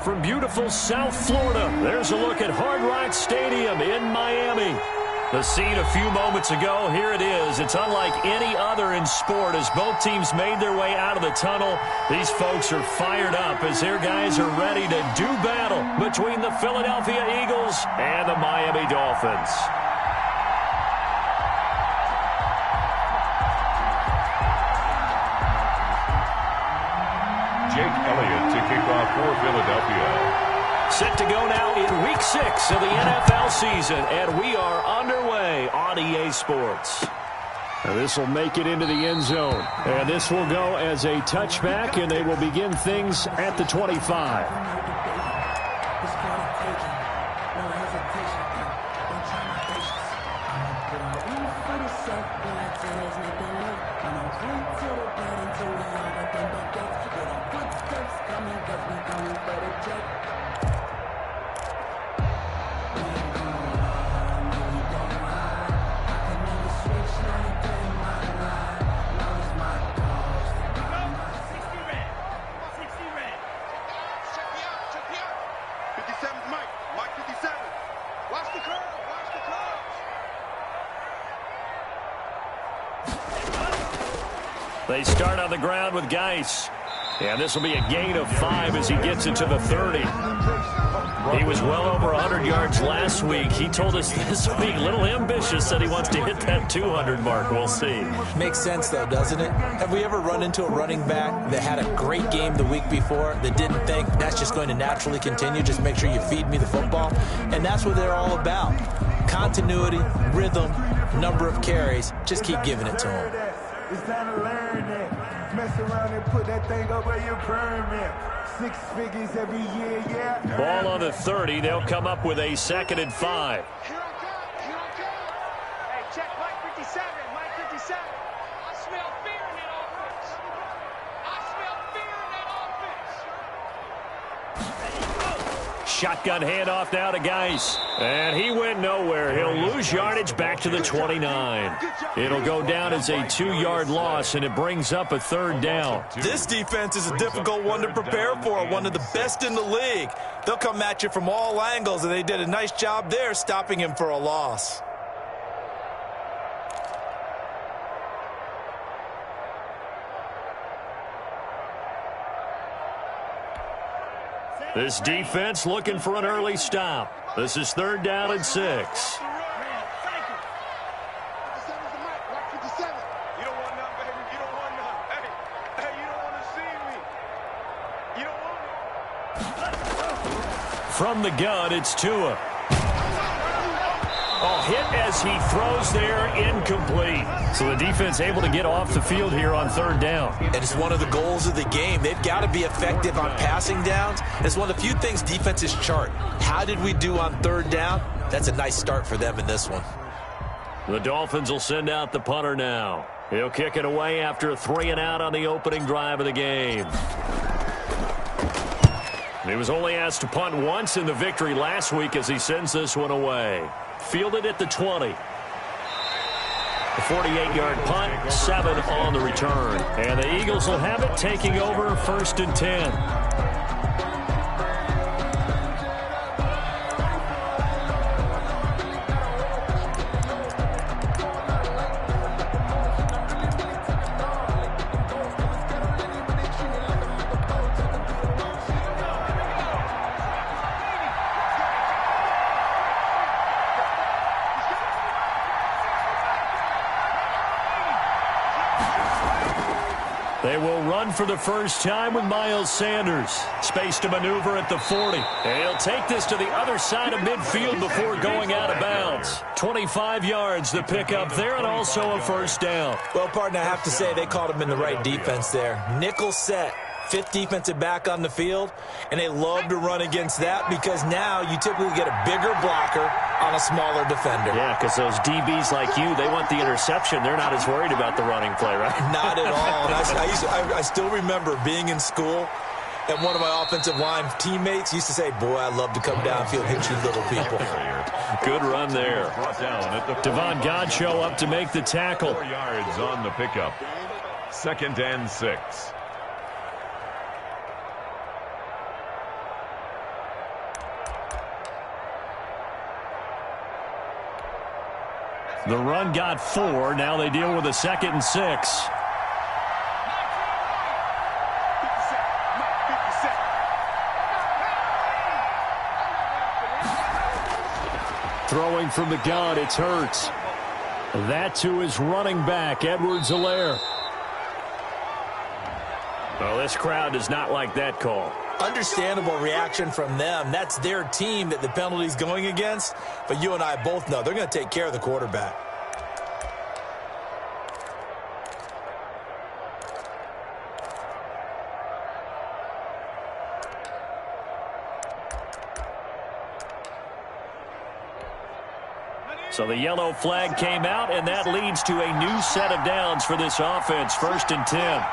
from beautiful South Florida. There's a look at Hard Rock Stadium in Miami. The scene a few moments ago, here it is. It's unlike any other in sport as both teams made their way out of the tunnel. These folks are fired up as their guys are ready to do battle between the Philadelphia Eagles and the Miami Dolphins. Jake Elliott to kick off for Philadelphia. Set to go now in Week 6 of the NFL season, and we are underway on EA Sports. This will make it into the end zone, and this will go as a touchback, and they will begin things at the 25. They start on the ground with Geis. And this will be a gain of 5 as he gets it to the 30. He was well over 100 yards last week. He told us this week, a little ambitious, said he wants to hit that 200 mark. We'll see. Makes sense, though, doesn't it? Have we ever run into a running back that had a great game the week before that didn't think that's just going to naturally continue? Just make sure you feed me the football. And that's what they're all about. Continuity, rhythm, number of carries. Just keep giving it to him. It's time to learn that. Mess around and put that thing over your permit. 6 figures every year, yeah. Ball on the 30. They'll come up with a 2nd and 5. Here I come. Here I come. Hey, check Mike 57. Mike 57. I smell fear in that offense. I smell fear in that offense. Shotgun handoff now to Geis. And he went nowhere. He'll lose yardage back to the 29. It'll go down as a 2-yard loss, and it brings up a 3rd down. This defense is a difficult one to prepare for, one of the best in the league. They'll come at you from all angles, and they did a nice job there stopping him for a loss. This defense looking for an early stop. This is 3rd down and 6. From the gun, it's Tua. Hit as he throws there, incomplete. So the defense able to get off the field here on 3rd down. And it's one of the goals of the game. They've got to be effective on passing downs. It's one of the few things defenses chart. How did we do on 3rd down? That's a nice start for them in this one. The Dolphins will send out the punter now. He'll kick it away after a 3-and-out on the opening drive of the game. He was only asked to punt once in the victory last week as he sends this one away. Fielded at the 20. A 48-yard punt, 7 on the return. And the Eagles will have it, taking over 1st and 10. They will run for the first time with Miles Sanders. Space to maneuver at the 40. And he'll take this to the other side of midfield before going out of bounds. 25 yards the pickup there, and also a 1st down. Well, partner, I have to say they caught him in the right defense there. Nickel set. 5th defensive back on the field, and they love to run against that because now you typically get a bigger blocker on a smaller defender. Yeah, because those DBs like you, they want the interception. They're not as worried about the running play, right? Not at all. And I still remember being in school, and one of my offensive line teammates used to say, boy, I love to come downfield and hit you little people. Good run there. Devon Godchaux up to make the tackle. 4 yards on the pickup. 2nd and 6. The run got 4. Now they deal with a 2nd and 6. Throwing from the gun, it's Hurts. That to his running back, Edwards-Helaire. Well, this crowd does not like that call. Understandable reaction from them. That's their team that the penalty's going against. But you and I both know they're going to take care of the quarterback. So the yellow flag came out, and that leads to a new set of downs for this offense. 1st and 10.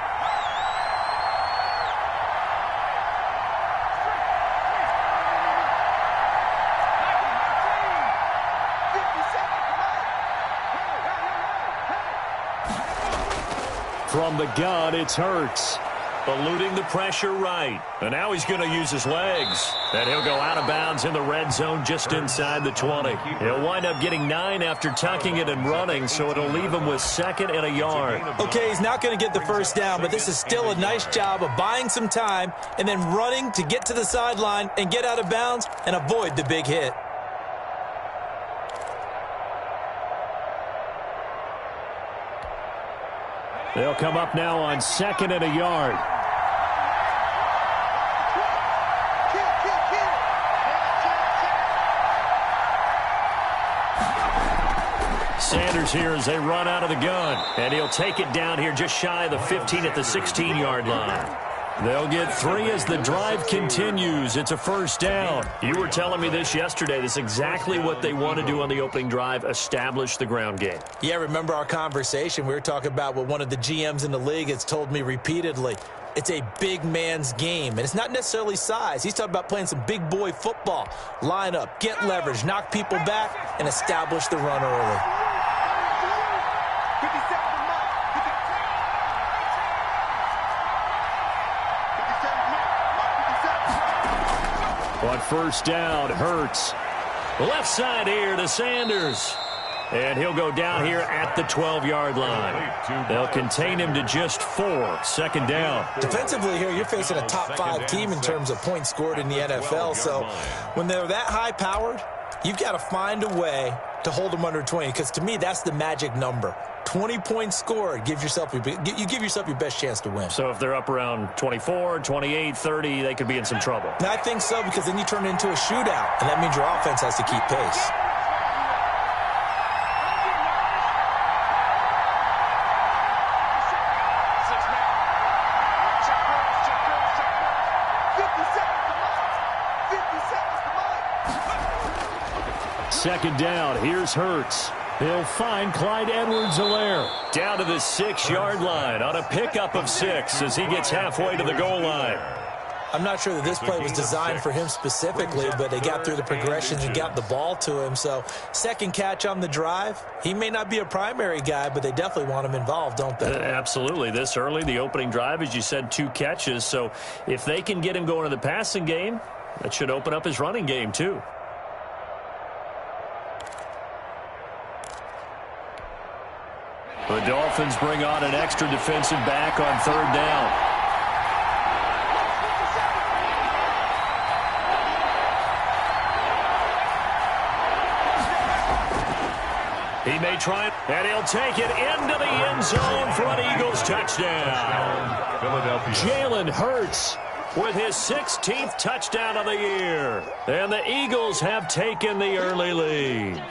From the gun, it's Hurts. Eluding the pressure right. And now he's going to use his legs. And he'll go out of bounds in the red zone just inside the 20. He'll wind up getting 9 after tucking it and running, so it'll leave him with 2nd and a yard. Okay, he's not going to get the first down, but this is still a nice job of buying some time and then running to get to the sideline and get out of bounds and avoid the big hit. They'll come up now on 2nd and a yard. Sanders here as they run out of the gun. And he'll take it down here just shy of the 15 at the 16-yard line. They'll get 3 as the drive continues. It's a 1st down. You were telling me this yesterday. This is exactly what they want to do on the opening drive, establish the ground game. Yeah, remember our conversation? We were talking about what one of the GMs in the league has told me repeatedly. It's a big man's game, and it's not necessarily size. He's talking about playing some big boy football. Line up, get leverage, knock people back, and establish the run early. On 1st down, Hurts. Left side here to Sanders. And he'll go down here at the 12-yard line. They'll contain him to just 4. 2nd down. Defensively here, you're facing a top 5 team in terms of points scored in the NFL. So when they're that high-powered, you've got to find a way to hold them under 20. Because to me, that's the magic number. 20 points scored, you give yourself your best chance to win. So if they're up around 24, 28, 30, they could be in some trouble. And I think so, because then you turn it into a shootout, and that means your offense has to keep pace. Second down, here's Hurts. He'll find Clyde Edwards-Helaire down to the 6-yard line on a pickup of 6 as he gets halfway to the goal line. I'm not sure that this play was designed for him specifically, but they got through the progressions and got the ball to him. So 2nd catch on the drive. He may not be a primary guy, but they definitely want him involved, don't they? Absolutely. This early, the opening drive, as you said, 2 catches. So if they can get him going to the passing game, that should open up his running game too. The Dolphins bring on an extra defensive back on 3rd down. He may try it, and he'll take it into the end zone for an Eagles touchdown. Philadelphia. Jalen Hurts with his 16th touchdown of the year. And the Eagles have taken the early lead.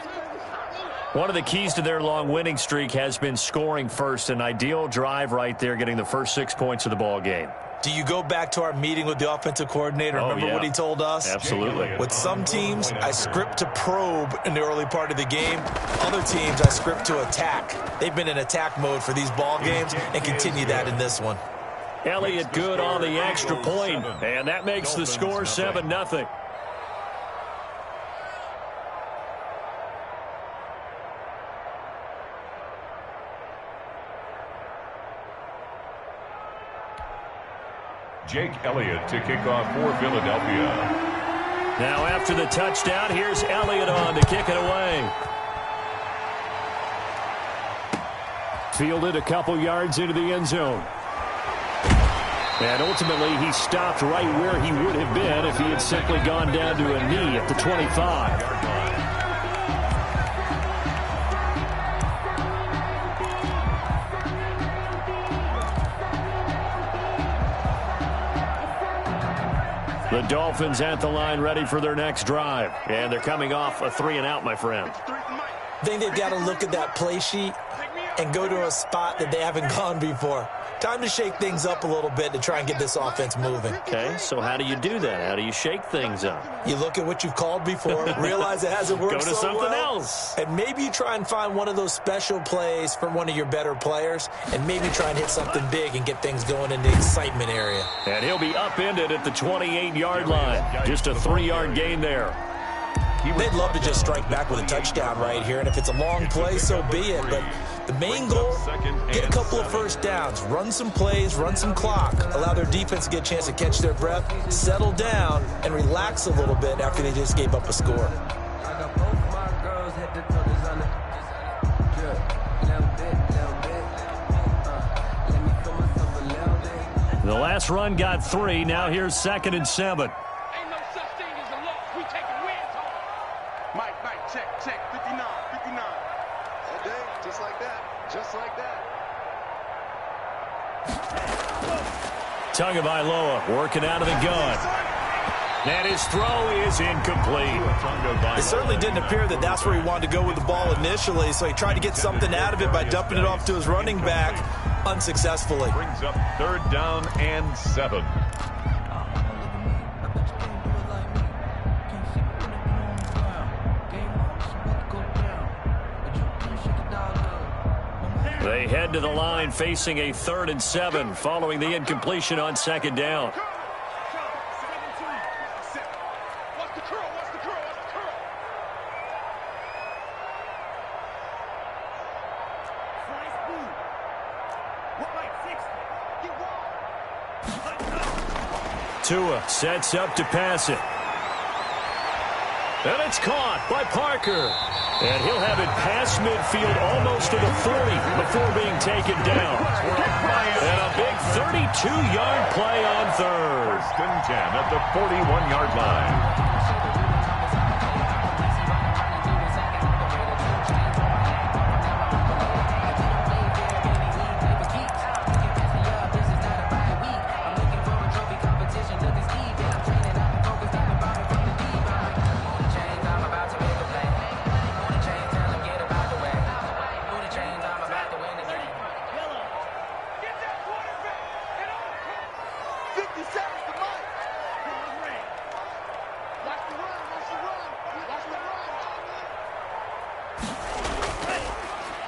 One of the keys to their long winning streak has been scoring first. An ideal drive right there, getting the first 6 points of the ball game. Do you go back to our meeting with the offensive coordinator? Remember what he told us? Absolutely. With some teams, I script to probe in the early part of the game. Other teams, I script to attack. They've been in attack mode for these ball games and continue that in this one. Elliott good on the extra point, and that makes the score 7-0. Jake Elliott to kick off for Philadelphia. Now after the touchdown, here's Elliott on to kick it away. Fielded a couple yards into the end zone. And ultimately, he stopped right where he would have been if he had simply gone down to a knee at the 25. The Dolphins at the line ready for their next drive. And they're coming off a 3-and-out, my friend. I think they've got to look at that play sheet and go to a spot that they haven't gone before. Time to shake things up a little bit to try and get this offense moving. Okay, so how do you do that? How do you shake things up? You look at what you've called before, realize it hasn't worked Go to so something well, else. and maybe you try and find one of those special plays for one of your better players, and maybe try and hit something big and get things going in the excitement area. And he'll be upended at the 28-yard line. Just a 3-yard gain there. They'd love to just strike back with a touchdown right here, and if it's a long play, so be it. But the main goal, get a couple of first downs, run some plays, run some clock, allow their defense to get a chance to catch their breath, settle down, and relax a little bit after they just gave up a score. The last run got 3. Now here's 2nd and 7. Tagovailoa working out of the gun. And his throw is incomplete. It certainly didn't appear that that's where he wanted to go with the ball initially, so he tried to get something out of it by dumping it off to his running back unsuccessfully. Brings up 3rd down and 7. They head to the line facing a 3rd and 7 following the incompletion on 2nd down. Tua sets up to pass it. And it's caught by Parker. And he'll have it past midfield almost to the 40 before being taken down. And a big 32-yard play on 3rd. 1st and 10 at the 41-yard line.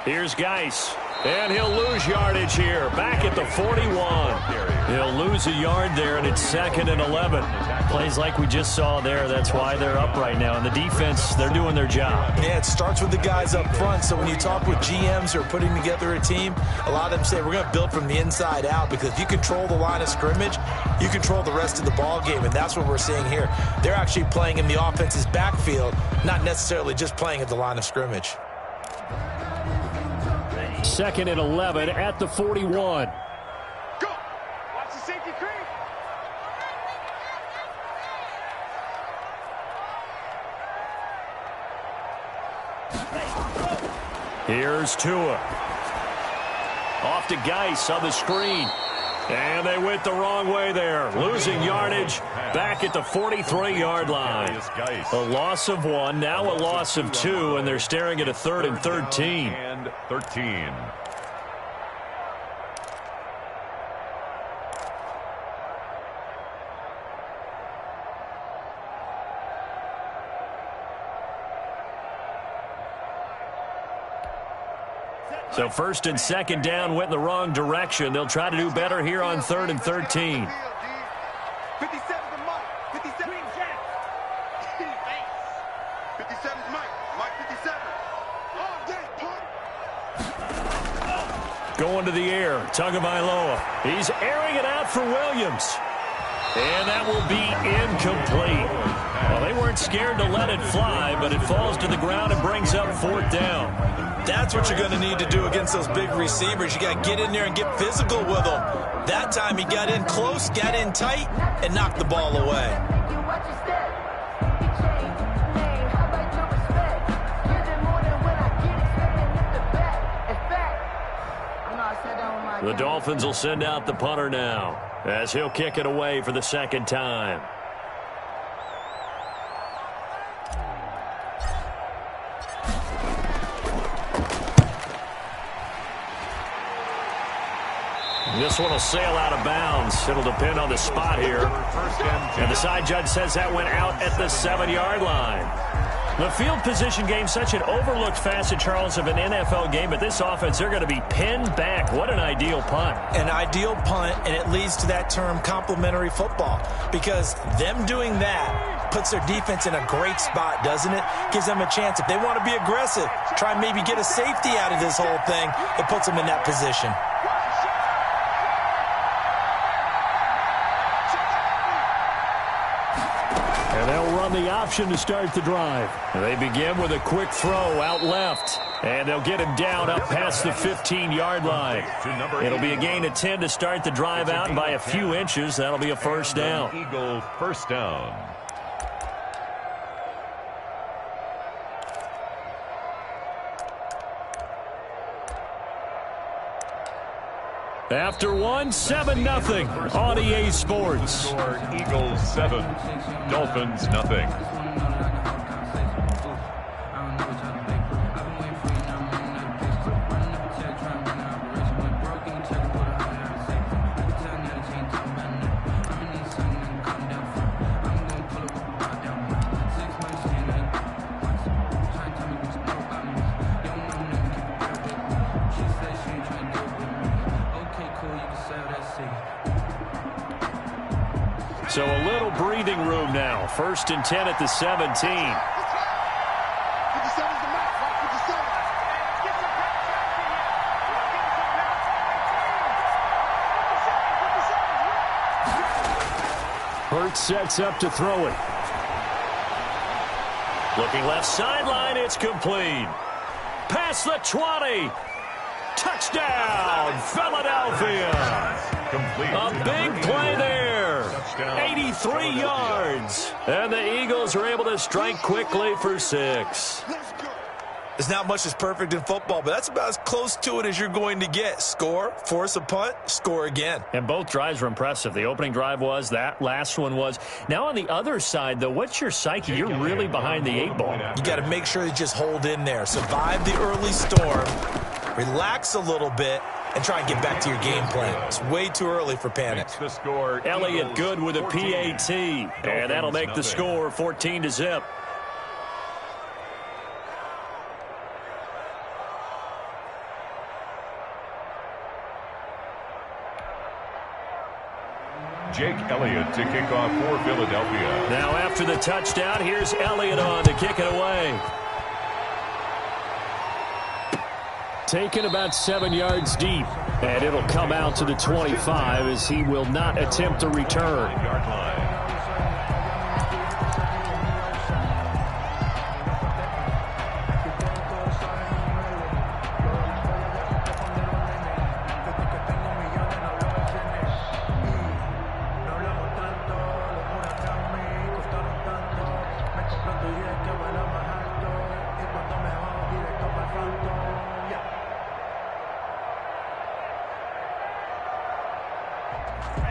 Here's Geis, and he'll lose yardage here, back at the 41. He'll lose a yard there, and it's 2nd and 11. Plays like we just saw there, that's why they're up right now. And the defense, they're doing their job. Yeah, it starts with the guys up front, so when you talk with GMs who are putting together a team, a lot of them say we're going to build from the inside out, because if you control the line of scrimmage, you control the rest of the ball game, and that's what we're seeing here. They're actually playing in the offense's backfield, not necessarily just playing at the line of scrimmage. 2nd and 11 at the 41. Go! Watch the safety creep. Here's Tua. Off to Geis on the screen. And they went the wrong way there. Losing yardage back at the 43-yard line. A loss of 1, now a loss of 2, and they're staring at a 3rd and 13. And 13. So 1st and 2nd down went in the wrong direction. They'll try to do better here on 3rd and 13. 57 to Mike. 57. 57 to Mike. Mike 57. All day, punt. Going to the air. Tagovailoa. He's airing it out for Williams. And that will be incomplete. Well, they weren't scared to let it fly, but it falls to the ground and brings up 4th down. That's what you're going to need to do against those big receivers. You got to get in there and get physical with them. That time he got in close, got in tight, and knocked the ball away. The Dolphins will send out the punter now, as he'll kick it away for the second time. This one will sail out of bounds. It'll depend on the spot here. And the side judge says that went out at the 7-yard line. The field position game, such an overlooked facet, Charles, of an NFL game, but this offense, they're going to be pinned back. What an ideal punt. An ideal punt, and it leads to that term complementary football, because them doing that puts their defense in a great spot, doesn't it? Gives them a chance. If they want to be aggressive, try and maybe get a safety out of this whole thing, it puts them in that position. And they'll run the option to start the drive. They begin with a quick throw out left. And they'll get him down up past the 15-yard line. It'll be a gain of 10 to start the drive out, and by a few inches, that'll be a first down. Eagle first down. After 7-0 on EA Sports. Eagles 7, Dolphins nothing. So a little breathing room now. 1st and 10 at the 17. Hurts sets up to throw it. Looking left sideline, it's complete. Past the 20. Touchdown, Philadelphia. Complete. A big play there. 83 yards. And the Eagles are able to strike quickly for 6. There's not much that's perfect in football, but that's about as close to it as you're going to get. Score, force a punt, score again. And both drives were impressive. The opening drive was, that last one was. Now on the other side, though, what's your psyche? You're really behind the 8 ball. You got to make sure you just hold in there. Survive the early storm, relax a little bit, and try and get back to your game plan. It's way too early for panic. The score, Elliott good with a PAT, and that'll make the score 14-0. Jake Elliott to kick off for Philadelphia. Now after the touchdown, here's Elliott on to kick it away. Taken about 7 yards deep, and it'll come out to the 25 as he will not attempt a return. Yard line.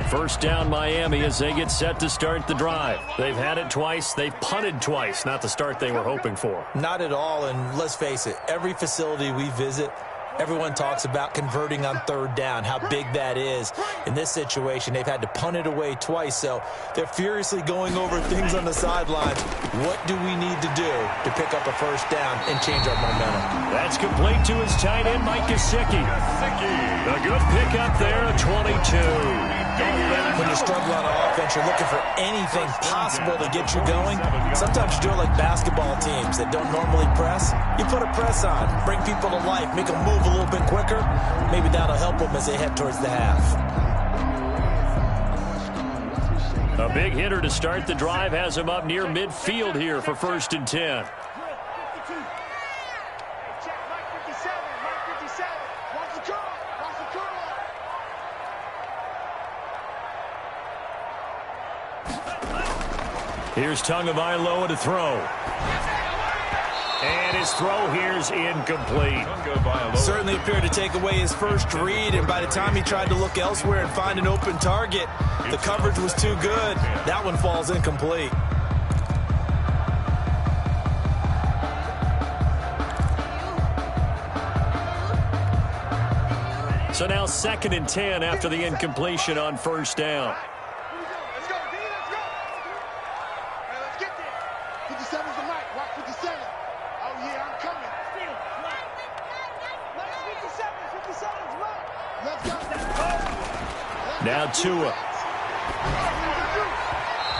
First down Miami as they get set to start the drive. They've had it twice. They've punted twice. Not the start they were hoping for. Not at all, and let's face it, every facility we visit, everyone talks about converting on 3rd down, how big that is. In this situation, they've had to punt it away twice, so they're furiously going over things on the sidelines. What do we need to do to pick up a first down and change our momentum? That's complete to his tight end, Mike Gesicki. A good pickup there, 22. When you struggle on offense, you're looking for anything possible to get you going. Sometimes you do it like basketball teams that don't normally press. You put a press on, bring people to life, make them move a little bit quicker. Maybe that'll help them as they head towards the half. A big hitter to start the drive has him up near midfield here for 1st and 10. Check Mike 57. Here's Tagovailoa to throw. And his throw here's incomplete. Certainly appeared to take away his first read, and by the time he tried to look elsewhere and find an open target, the coverage was too good. That one falls incomplete. So now 2nd and 10 after the incompletion on first down. Let's go, D, let's go. Hey, let's get there. 57's the mic. Watch 57. Oh, yeah, I'm coming. Nice 57's mic. Let's go. Now Tua.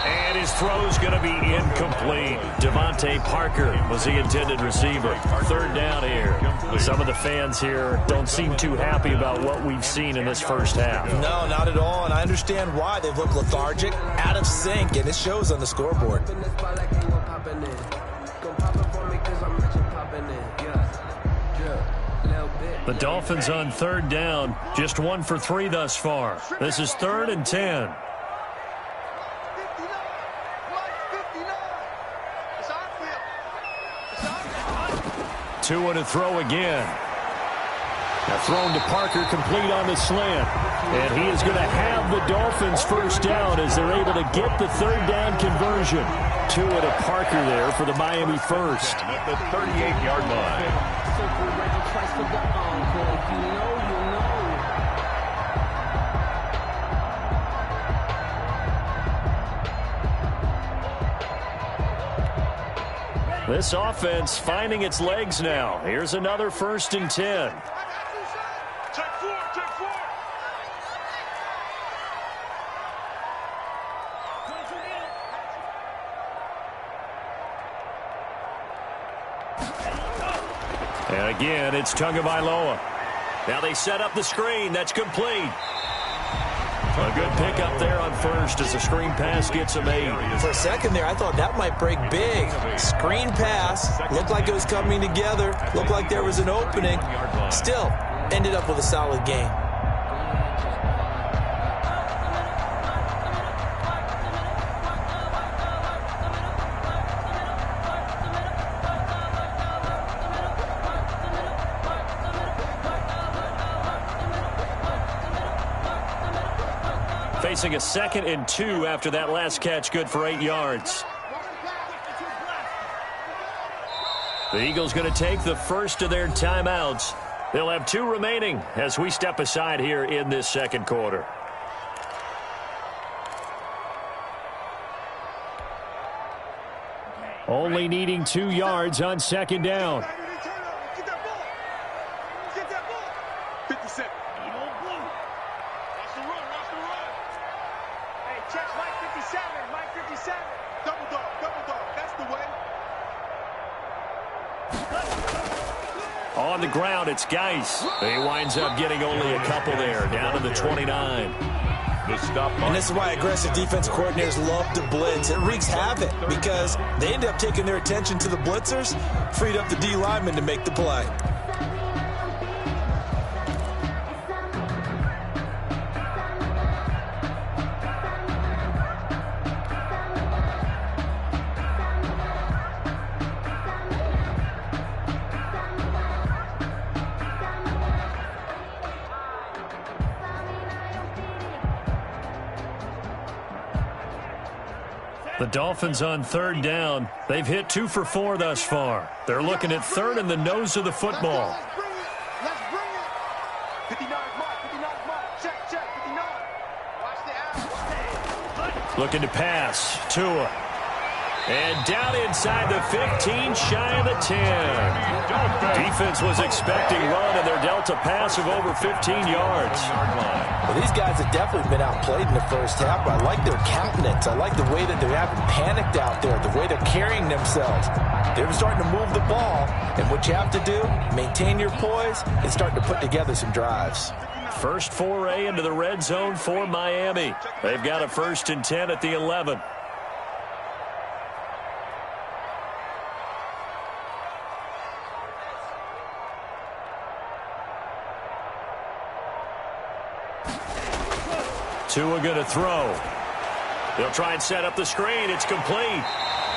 And his throw's going to be incomplete. Devontae Parker was the intended receiver. 3rd down here. Some of the fans here don't seem too happy about what we've seen in this first half. No, not at all, and I understand why. They've looked lethargic, out of sync, and it shows on the scoreboard. The Dolphins on 3rd down, just 1 for 3 thus far. This is 3rd and 10. Tua to throw again. Now thrown to Parker, complete on the slant. And he is going to have the Dolphins first down as they're able to get the 3rd down conversion. Tua to Parker there for the Miami first. At the 38-yard line. This offense finding its legs now. Here's another 1st and 10. Check 4, check 4. And again, it's Tagovailoa. Now they set up the screen. That's complete. A good pickup there on first as the screen pass gets him 8. For a second there, I thought that might break big. Screen pass, looked like it was coming together, looked like there was an opening. Still, ended up with a solid game. Facing a 2nd and 2 after that last catch, good for 8 yards. The Eagles going to take the first of their timeouts. They'll have 2 remaining as we step aside here in this 2nd quarter. Only needing 2 yards on 2nd down. Get that ball. Get that ball. 57. Watch the run, watch the run. Hey, check Mike 57, Mike 57. Double dog, that's the way. On the ground, it's Geis. He winds up getting only a couple there, down to the 29. And this is why aggressive defense coordinators love to blitz. It wreaks havoc because they end up taking their attention to the blitzers, freed up the D lineman to make the play. The Dolphins on 3rd down. They've hit 2 for 4 thus far. They're looking at 3rd in the nose of the football. Let's bring it. 59 mark. Check, 59. Watch the ass. Looking to pass. Tua. And down inside the 15, shy of the 10. Defense was expecting run, and they're dealt a pass of over 15 yards. Well, these guys have definitely been outplayed in the first half, but I like their countenance. I like the way that they haven't panicked out there, the way they're carrying themselves. They're starting to move the ball, and what you have to do, maintain your poise and start to put together some drives. First foray into the red zone for Miami. They've got a 1st and 10 at the 11. Tua going to throw. They'll try and set up the screen. It's complete.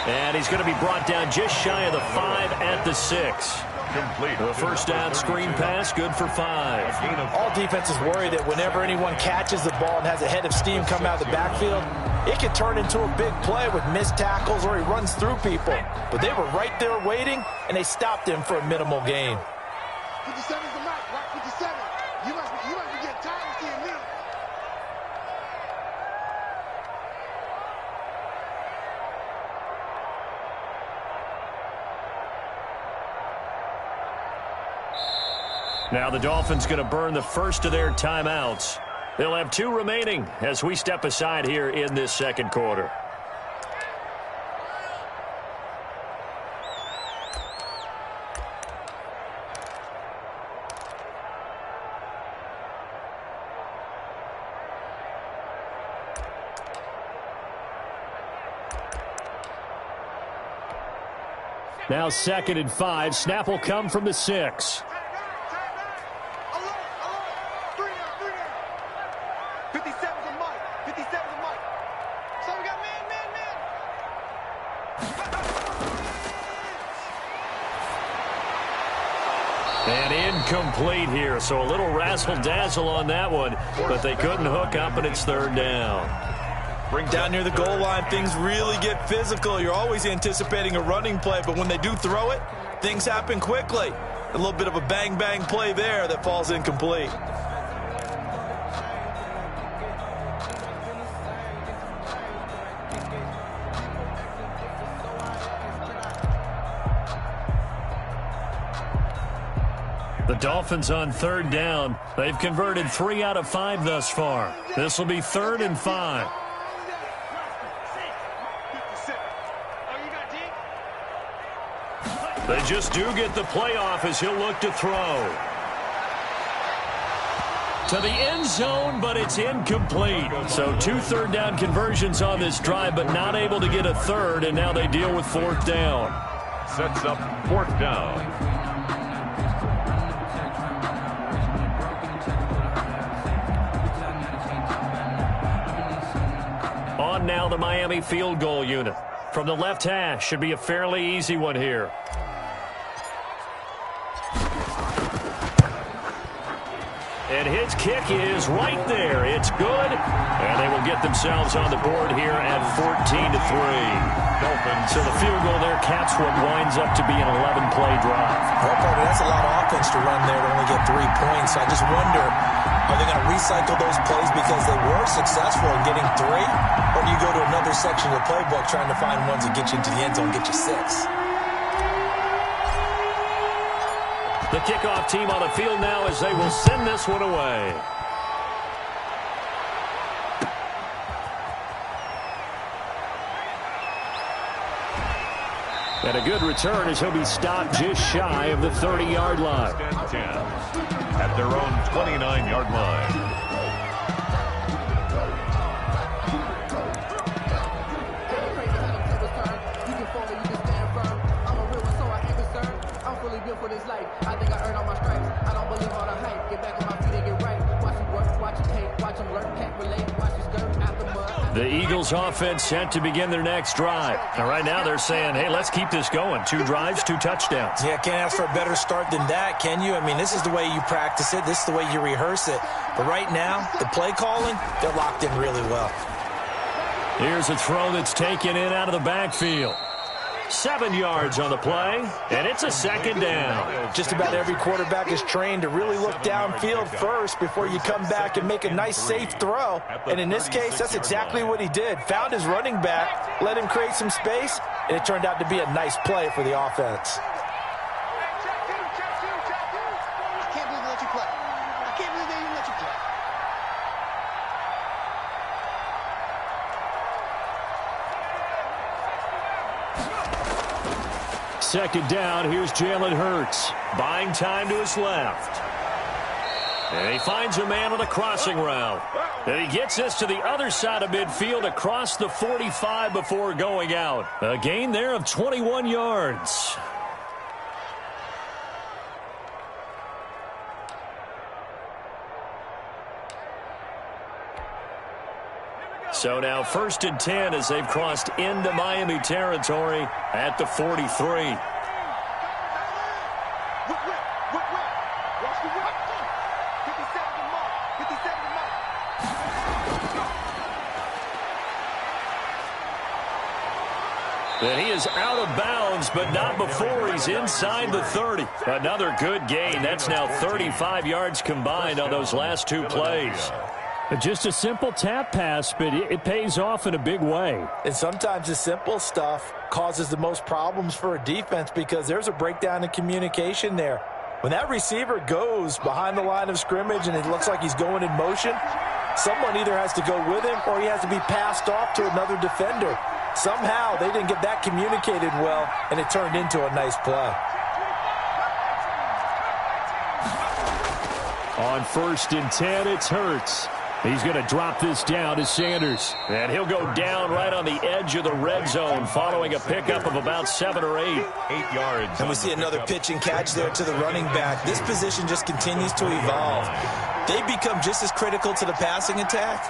And he's going to be brought down just shy of the 5 at the 6. Complete. The first down screen pass, good for 5. All defenses worry that whenever anyone catches the ball and has a head of steam come out of the backfield, it can turn into a big play with missed tackles or he runs through people. But they were right there waiting, and they stopped him for a minimal gain. 57 is the mark, right? 57. You must be getting tired of seeing me. Now the Dolphins going to burn the first of their timeouts. They'll have 2 remaining as we step aside here in this second quarter. Now 2nd and 5. Snap will come from the 6. 57's a mark. 57's a mark. So we got man. And incomplete here, so a little razzle-dazzle on that one, but they couldn't hook up, and it's 3rd down. Bring down near the goal line, things really get physical. You're always anticipating a running play, but when they do throw it, things happen quickly. A little bit of a bang-bang play there that falls incomplete. The Dolphins on 3rd down. They've converted 3 out of 5 thus far. This will be 3rd and 5. They just do get the playoff as he'll look to throw. To the end zone, but it's incomplete. So 2 third down conversions on this drive, but not able to get a 3rd, and now they deal with 4th down. Sets up 4th down. On now the Miami field goal unit. From the left hash, should be a fairly easy one here. And his kick is right there. It's good. And they will get themselves on the board here at 14-3. Dolphins. So the field goal there caps what winds up to be an 11-play drive. Well, partner, that's a lot of offense to run there to only get 3 points. I just wonder, are they going to recycle those plays because they were successful in getting 3? Or do you go to another section of the playbook trying to find ones that get you into the end zone and get you 6? The kickoff team on the field now as they will send this one away. And a good return as he'll be stopped just shy of the 30-yard line. 10 at their own 29-yard line. For this life, I think I earned all my stripes. I don't believe all the hype. Get back on my feet and get right. Watch him work, watch him hate, watch him lurk, can't relate. Watch his skirt out the mud. The Eagles offense set to begin their next drive. And right now they're saying, hey, let's keep this going. 2 drives, 2 touchdowns. Yeah, can't ask for a better start than that, can you? I mean, this is the way you practice it. This is the way you rehearse it. But right now, the play calling, they're locked in really well. Here's a throw that's taken in out of the backfield. 7 yards on the play, and it's a 2nd down. Just about every quarterback is trained to really look downfield first before you come back and make a nice, safe throw. And in this case, that's exactly what he did. Found his running back, let him create some space, and it turned out to be a nice play for the offense. I can't believe they let you play. I can't believe they even let you play. Second down, here's Jalen Hurts. Buying time to his left. And he finds a man on the crossing route. And he gets this to the other side of midfield across the 45 before going out. A gain there of 21 yards. So now 1st and 10 as they've crossed into Miami territory at the 43. And he is out of bounds, but not before he's inside the 30. Another good gain. That's now 35 yards combined on those last 2 plays. Just a simple tap pass, but it pays off in a big way. And sometimes the simple stuff causes the most problems for a defense because there's a breakdown in communication there. When that receiver goes behind the line of scrimmage and it looks like he's going in motion, someone either has to go with him or he has to be passed off to another defender. Somehow they didn't get that communicated well, and it turned into a nice play. On 1st and 10, it's Hurts. He's going to drop this down to Sanders. And he'll go down right on the edge of the red zone following a pickup of about 7 or 8. 8 yards. And we see another pitch and catch there to the running back. This position just continues to evolve. They become just as critical to the passing attack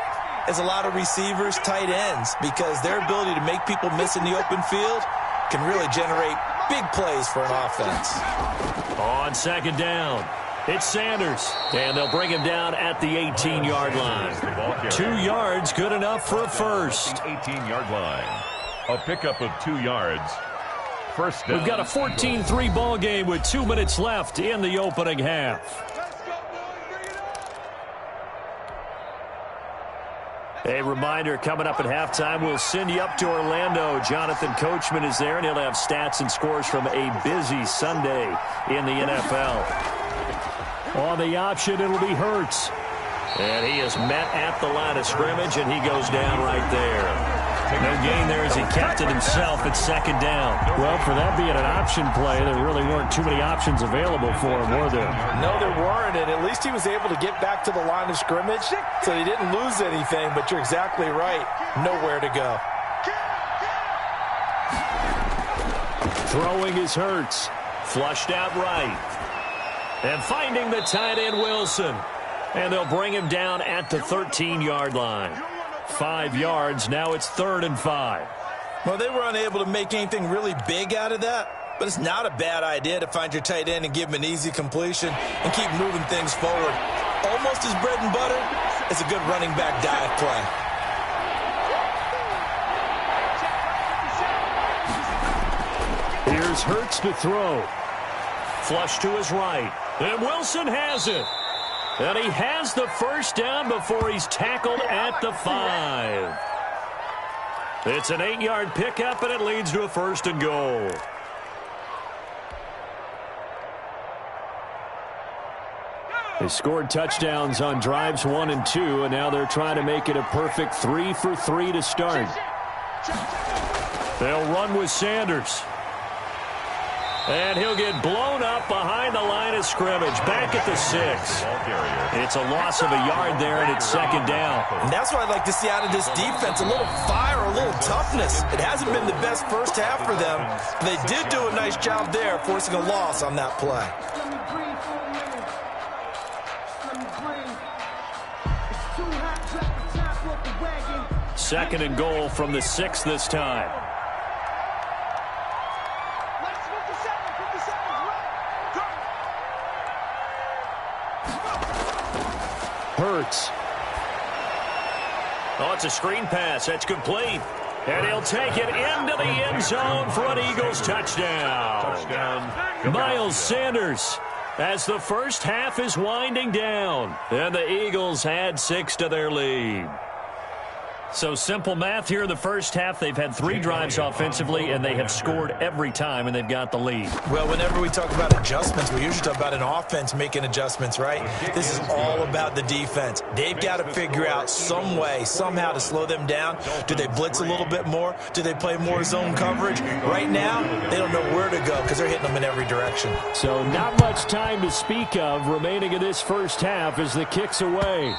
as a lot of receivers, tight ends, because their ability to make people miss in the open field can really generate big plays for an offense. On 2nd down, it's Sanders, and they'll bring him down at the 18-yard line. 2 yards, good enough for a first. 18-yard line. A pickup of 2 yards. First down. We've got a 14-3 ball game with 2 minutes left in the opening half. A reminder, coming up at halftime, we'll send you up to Orlando. Jonathan Coachman is there, and he'll have stats and scores from a busy Sunday in the NFL. On the option, it'll be Hurts. And he is met at the line of scrimmage, and he goes down right there. No gain there as he kept it himself at 2nd down. Well, for that being an option play, there really weren't too many options available for him, were there? No, there weren't, and at least he was able to get back to the line of scrimmage, so he didn't lose anything, but you're exactly right. Nowhere to go. Throwing is Hurts. Flushed out right. And finding the tight end, Wilson. And they'll bring him down at the 13-yard line. 5 yards, now it's 3rd and 5. Well, they were unable to make anything really big out of that, but it's not a bad idea to find your tight end and give him an easy completion and keep moving things forward. Almost as bread and butter as a good running back dive play. Here's Hurts to throw. Flush to his right. And Wilson has it. And he has the first down before he's tackled at the 5. It's an 8-yard pickup, and it leads to a 1st and goal. They scored touchdowns on drives 1 and 2, and now they're trying to make it a perfect 3 for 3 to start. They'll run with Sanders. And he'll get blown up behind the line of scrimmage, back at the 6. It's a loss of a yard there, and it's 2nd down. And that's what I'd like to see out of this defense, a little fire, a little toughness. It hasn't been the best first half for them, but they did do a nice job there, forcing a loss on that play. Second and goal from the 6 this time. Hurts. Oh, it's a screen pass. That's complete. And he'll take it into the end zone for an Eagles touchdown. Miles Sanders, as the first half is winding down. And the Eagles add 6 to their lead. So simple math here in the first half. They've had 3 drives offensively, and they have scored every time, and they've got the lead. Well, whenever we talk about adjustments, we usually talk about an offense making adjustments, right? This is all about the defense. They've got to figure out some way, somehow to slow them down. Do they blitz a little bit more? Do they play more zone coverage? Right now, they don't know where to go because they're hitting them in every direction. So not much time to speak of remaining in this first half as the kick's away.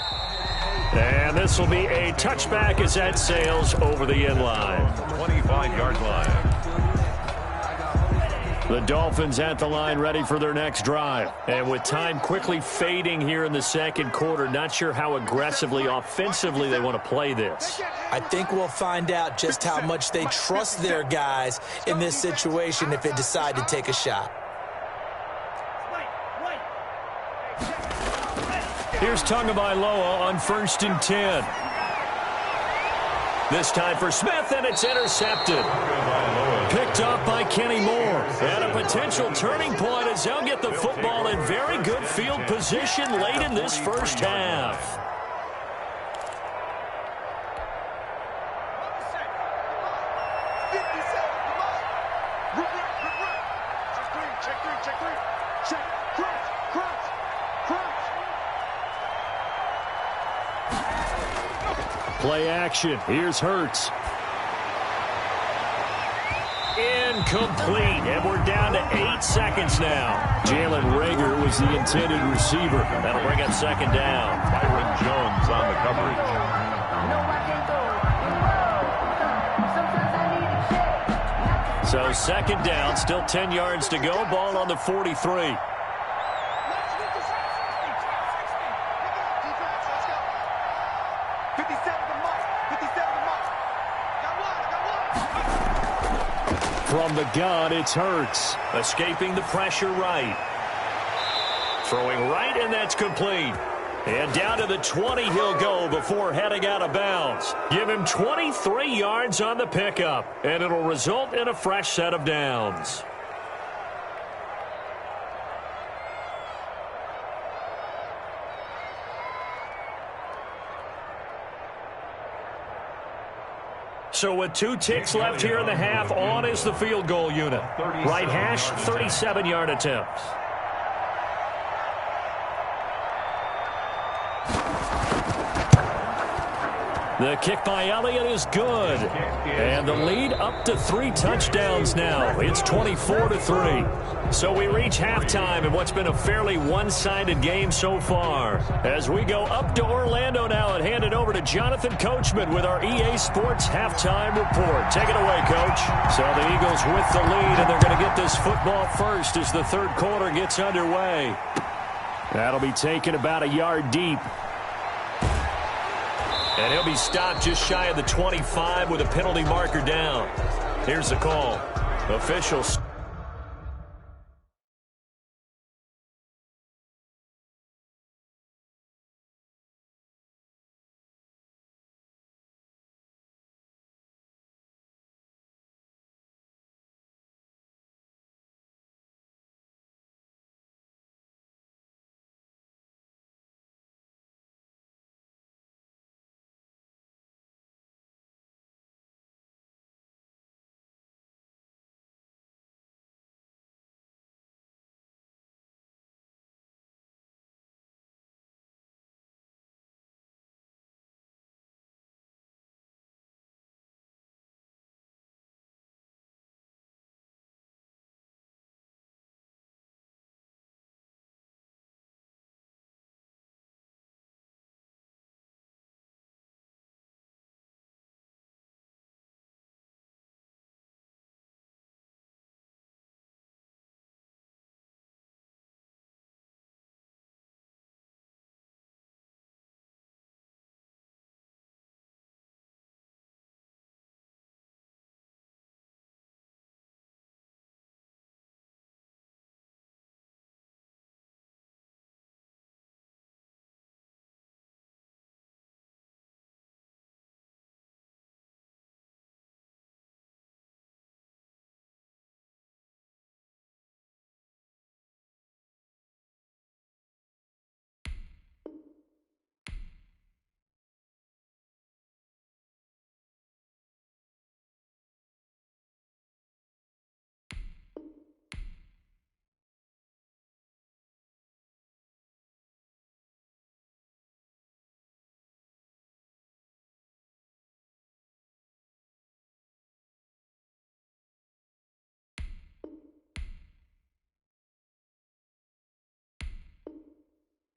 And this will be a touchback as that sails over the end line. 25-yard line. The Dolphins at the line ready for their next drive. And with time quickly fading here in the second quarter, not sure how aggressively, offensively they want to play this. I think we'll find out just how much they trust their guys in this situation if they decide to take a shot. Here's Tagovailoa on 1st and 10. This time for Smith, and it's intercepted. Picked up by Kenny Moore. And a potential turning point as they'll get the football in very good field position late in this first half. Play action. Here's Hurts. Incomplete. And we're down to 8 seconds now. Jalen Reagor was the intended receiver. That'll bring up second down. Byron Jones on the coverage. So second down, still 10 yards to go. Ball on the 43. From the gun, it's Hurts. Escaping the pressure right. Throwing right, and that's complete. And down to the 20 he'll go before heading out of bounds. Give him 23 yards on the pickup, and it'll result in a fresh set of downs. So with 2 ticks left here in the half, on is the field goal unit. Right hash, 37-yard attempt. The kick by Elliott is good. And the lead up to 3 touchdowns now. It's 24-3. So we reach halftime in what's been a fairly one-sided game so far. As we go up to Orlando now and hand it over to Jonathan Coachman with our EA Sports Halftime Report. Take it away, Coach. So the Eagles with the lead, and they're going to get this football first as the third quarter gets underway. That'll be taken about a yard deep. And he'll be stopped just shy of the 25 with a penalty marker down. Here's the call. Officials.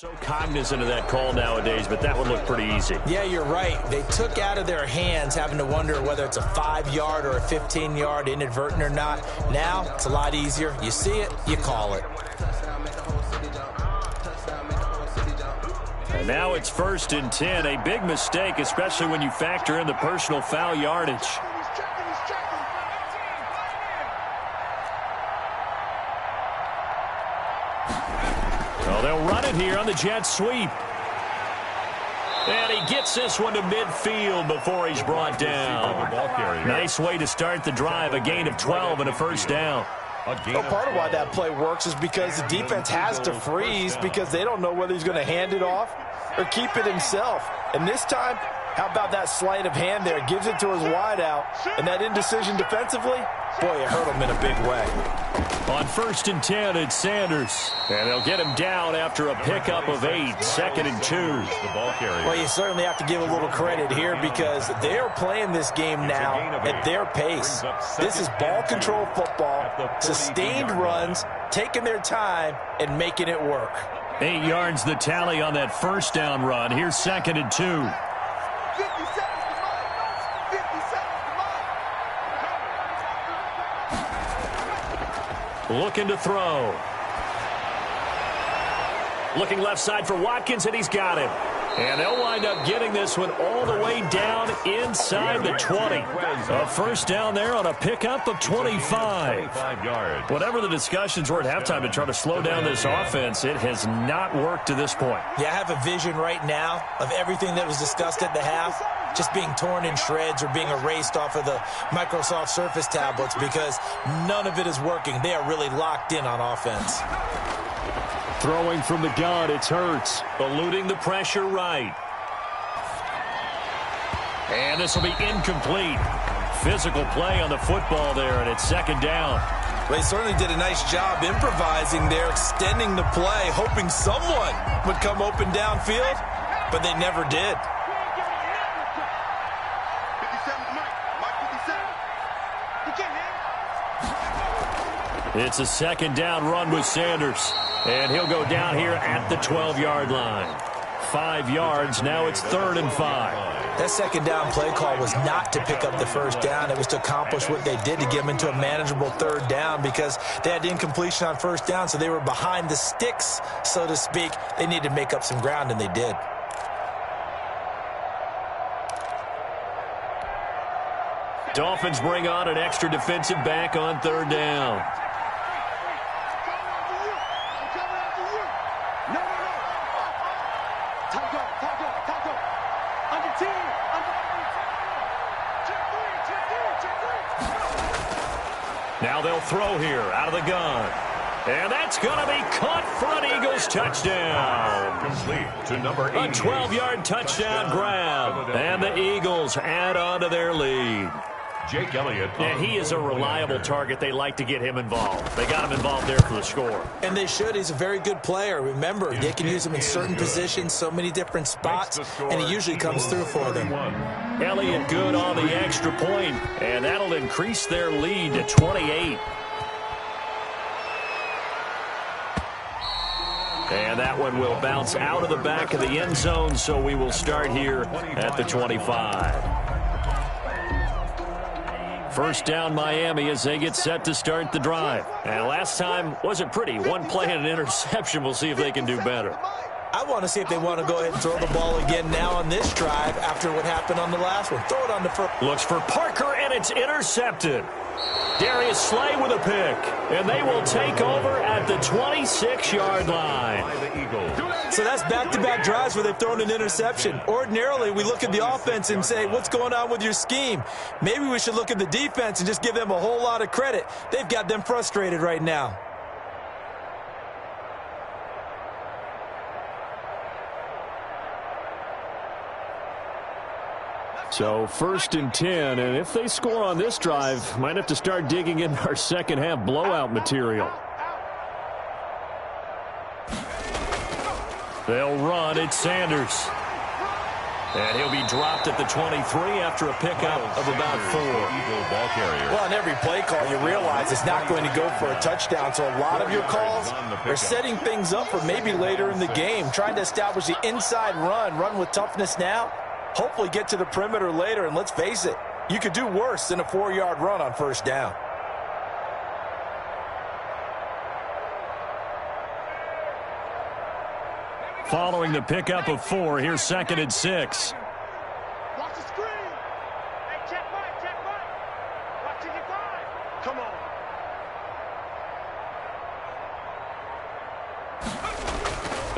So cognizant of that call nowadays, but that would look pretty easy. Yeah, you're right. They took out of their hands having to wonder whether it's a 5-yard or a 15-yard inadvertent or not. Now, it's a lot easier. You see it, you call it. And now it's 1st and 10. A big mistake, especially when you factor in the personal foul yardage. Well, they'll run it here on the jet sweep. And he gets this one to midfield before he's brought down. Nice way to start the drive, a gain of 12 and a first down. Well, part of why that play works is because the defense has to freeze because they don't know whether he's going to hand it off or keep it himself. And this time, how about that sleight of hand there? Gives it to his wideout. And that indecision defensively, boy, it hurt him in a big way. On 1st and 10, it's Sanders. And they'll get him down after a pickup of 8, 2nd and 2. Well, you certainly have to give a little credit here because they're playing this game now at their pace. This is ball control football, sustained runs, taking their time, and making it work. 8 yards the tally on that first down run. Here's 2nd and 2. Looking to throw. Looking left side for Watkins, and he's got him. And they'll wind up getting this one all the way down inside the 20. A first down there on a pickup of 25. Whatever the discussions were at halftime to try to slow down this offense, it has not worked to this point. Yeah, I have a vision right now of everything that was discussed at the half just being torn in shreds or being erased off of the Microsoft Surface tablets because none of it is working. They are really locked in on offense. Throwing from the gun, it's Hurts. Eluding the pressure right. And this will be incomplete. Physical play on the football there, and it's 2nd down. Well, they certainly did a nice job improvising there, extending the play, hoping someone would come open downfield, but they never did. It's a 2nd down run with Sanders. And he'll go down here at the 12-yard line. 5 yards, now it's 3rd and 5. That 2nd down play call was not to pick up the first down. It was to accomplish what they did to get them into a manageable 3rd down because they had incompletion on first down, so they were behind the sticks, so to speak. They needed to make up some ground, and they did. Dolphins bring on an extra defensive back on 3rd down. Now they'll throw here out of the gun. And that's going to be caught for an Eagles touchdown. Complete to number 8. A 12-yard touchdown grab. And the Eagles add on to their lead. Jake Elliott. And he is a reliable target. They like to get him involved. They got him involved there for the score. And they should. He's a very good player. Remember, they can use him in certain positions, so many different spots, and he usually comes through for them. Elliott good on the extra point, and that'll increase their lead to 28. And that one will bounce out of the back of the end zone, so we will start here at the 25. First down Miami as they get set to start the drive. And last time wasn't pretty. One play and an interception. We'll see if they can do better. I want to see if they want to go ahead and throw the ball again now on this drive after what happened on the last one. Throw it on the first. Looks for Parker, and it's intercepted. Darius Slay with a pick. And they will take over at the 26-yard line. So that's back-to-back drives where they've thrown an interception. Ordinarily, we look at the offense and say, what's going on with your scheme? Maybe we should look at the defense and just give them a whole lot of credit. They've got them frustrated right now. So 1st and 10, and if they score on this drive, might have to start digging in our second half blowout material. They'll run. It's Sanders. And he'll be dropped at the 23 after a pickup of about 4. Ball carrier. Well, on every play call, you realize it's not going to go for a touchdown, so a lot of your calls are setting things up for maybe later in the game, trying to establish the inside run with toughness now, hopefully get to the perimeter later, and let's face it, you could do worse than a 4-yard run on first down. Following the pickup of 4, here's 2nd and 6. Watch the screen. Hey, check Mike. Watching your 5. Come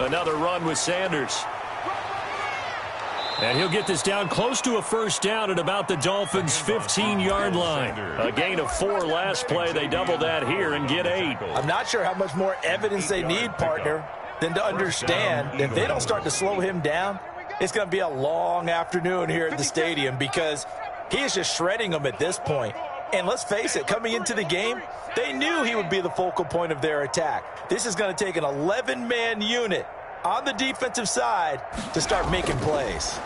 on. Another run with Sanders. And he'll get this down close to a first down at about the Dolphins' 15-yard line. A gain of 4 last play. They double that here and get 8. I'm not sure how much more evidence they need, partner, than to understand that if they don't start to slow him down, it's going to be a long afternoon here at the stadium because he is just shredding them at this point. And let's face it, coming into the game, they knew he would be the focal point of their attack. This is going to take an 11-man unit on the defensive side to start making plays.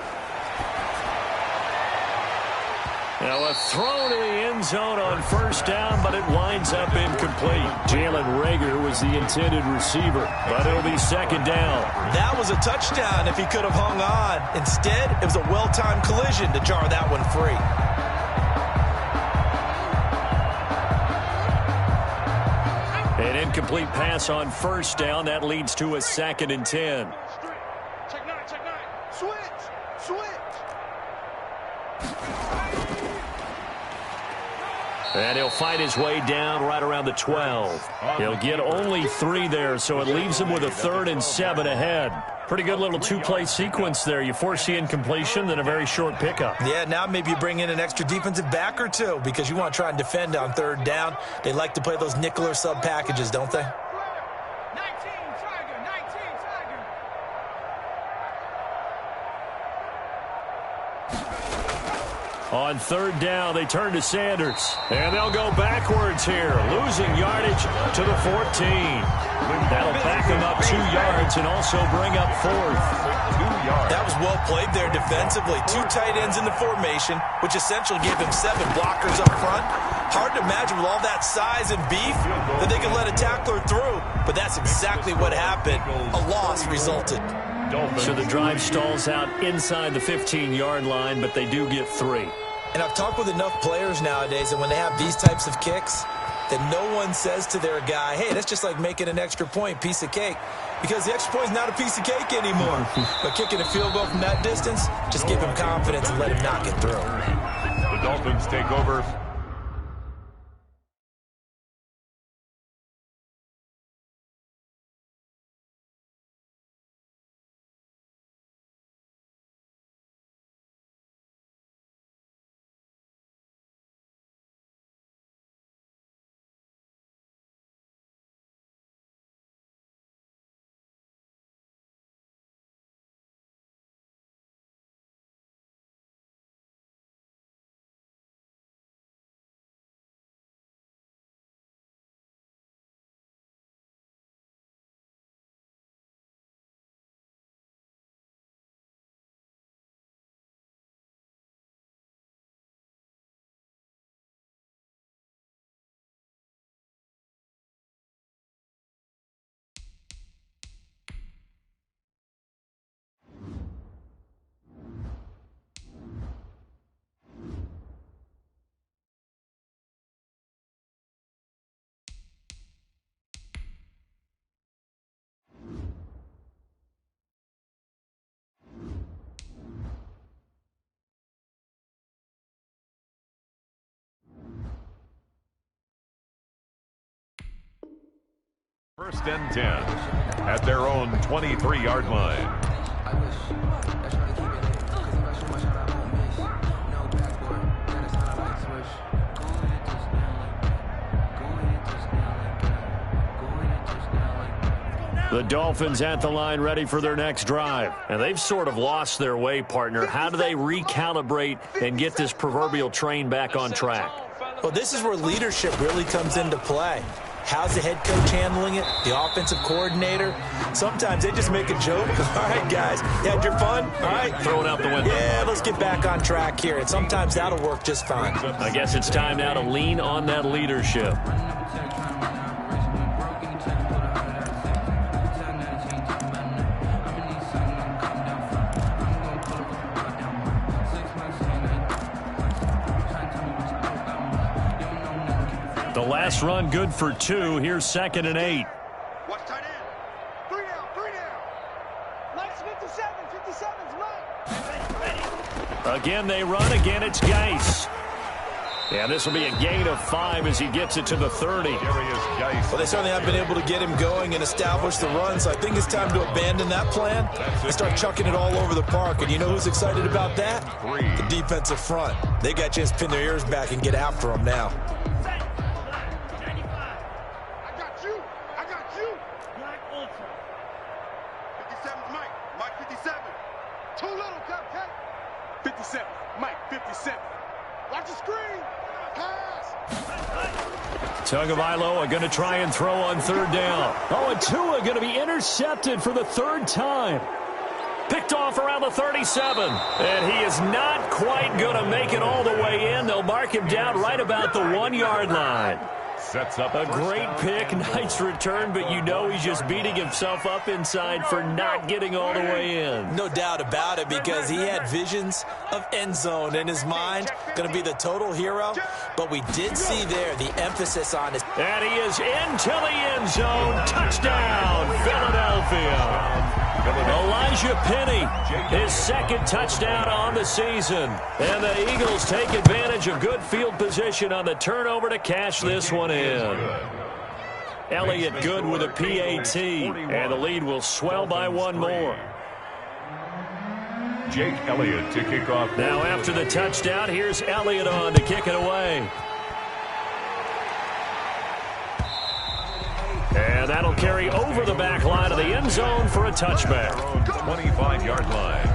Now a throw to the end zone on first down, but it winds up incomplete. Jalen Reagor was the intended receiver, but it'll be 2nd down. That was a touchdown if he could have hung on. Instead, it was a well-timed collision to jar that one free. An incomplete pass on first down. That leads to a 2nd and 10. Check 9. Switch. And he'll fight his way down right around the 12. He'll get only 3 there, so it leaves him with a 3rd and 7 ahead. Pretty good little 2-play sequence there. You force the incompletion, then a very short pickup. Yeah, now maybe you bring in an extra defensive back or 2 because you want to try and defend on 3rd down. They like to play those nickel or sub packages, don't they? 19 Tiger. On 3rd down, they turn to Sanders. And they'll go backwards here, losing yardage to the 14. That'll back them up 2 yards and also bring up 4th. 2 yards. That was well played there defensively. 2 tight ends in the formation, which essentially gave him 7 blockers up front. Hard to imagine with all that size and beef that they could let a tackler through. But that's exactly what happened. A loss resulted. So the drive stalls out inside the 15-yard line, but they do get 3. And I've talked with enough players nowadays, and when they have these types of kicks, that no one says to their guy, hey, that's just like making an extra point, piece of cake. Because the extra point is not a piece of cake anymore. But kicking a field goal from that distance, just give him confidence and let him not get through. The Dolphins take over. First and 10 at their own 23-yard line. The Dolphins at the line ready for their next drive. And they've sort of lost their way, partner. How do they recalibrate and get this proverbial train back on track? Well, this is where leadership really comes into play. How's the head coach handling it? The offensive coordinator? Sometimes they just make a joke. All right, guys, you had your fun? All right. Throw it out the window. Yeah, let's get back on track here. And sometimes that'll work just fine. I guess it's time now to lean on that leadership. The last run good for 2. Here's 2nd and 8. Watch tight end. 3 down, 3 down. Mike's 57, 57's Mike. Again, they run. Again, it's Geis. Yeah, this will be a gain of 5 as he gets it to the 30. Well, they certainly have been able to get him going and establish the run, so I think it's time to abandon that plan and start chucking it all over the park. And you know who's excited about that? The defensive front. They got a chance to pin their ears back and get after him now. Tagovailoa are going to try and throw on 3rd down. Oh, and Tua going to be intercepted for the 3rd time. Picked off around the 37. And he is not quite going to make it all the way in. They'll mark him down right about the 1-yard line. Sets up a great pick, nice return, but you know he's just beating himself up inside for not getting all the way in. No doubt about it, because he had visions of end zone in his mind. Going to be the total hero, but we did see there the emphasis on his. And he is into the end zone. Touchdown, Philadelphia. Elijah Penny, his 2nd touchdown on the season. And the Eagles take advantage of good field position on the turnover to cash this one in. Elliott good with a PAT, and the lead will swell by 1 more. Jake Elliott to kick off. Now after the touchdown, here's Elliott on to kick it away. And that'll carry over the back line of the end zone for a touchback. 25-yard line.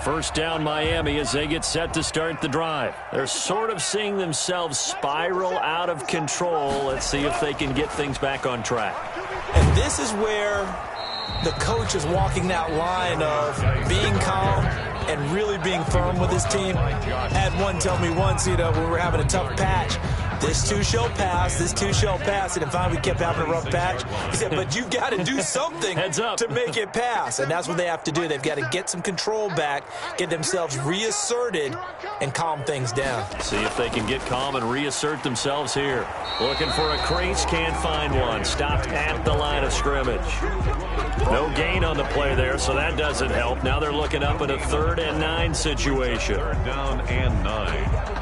First down Miami as they get set to start the drive. They're sort of seeing themselves spiral out of control. Let's see if they can get things back on track. And this is where the coach is walking that line of being calm and really being firm with his team. I had one tell me once, when we were having a tough patch, this too shall pass, this too shall pass. And finally we kept having a rough patch. He said, but you got to do something to make it pass. And that's what they have to do. They've got to get some control back, get themselves reasserted, and calm things down. See if they can get calm and reassert themselves here. Looking for a crease, can't find one. Stopped at the line of scrimmage. No gain on the play there, so that doesn't help. Now they're looking up at a 3rd and 9 situation. 3rd down and 9.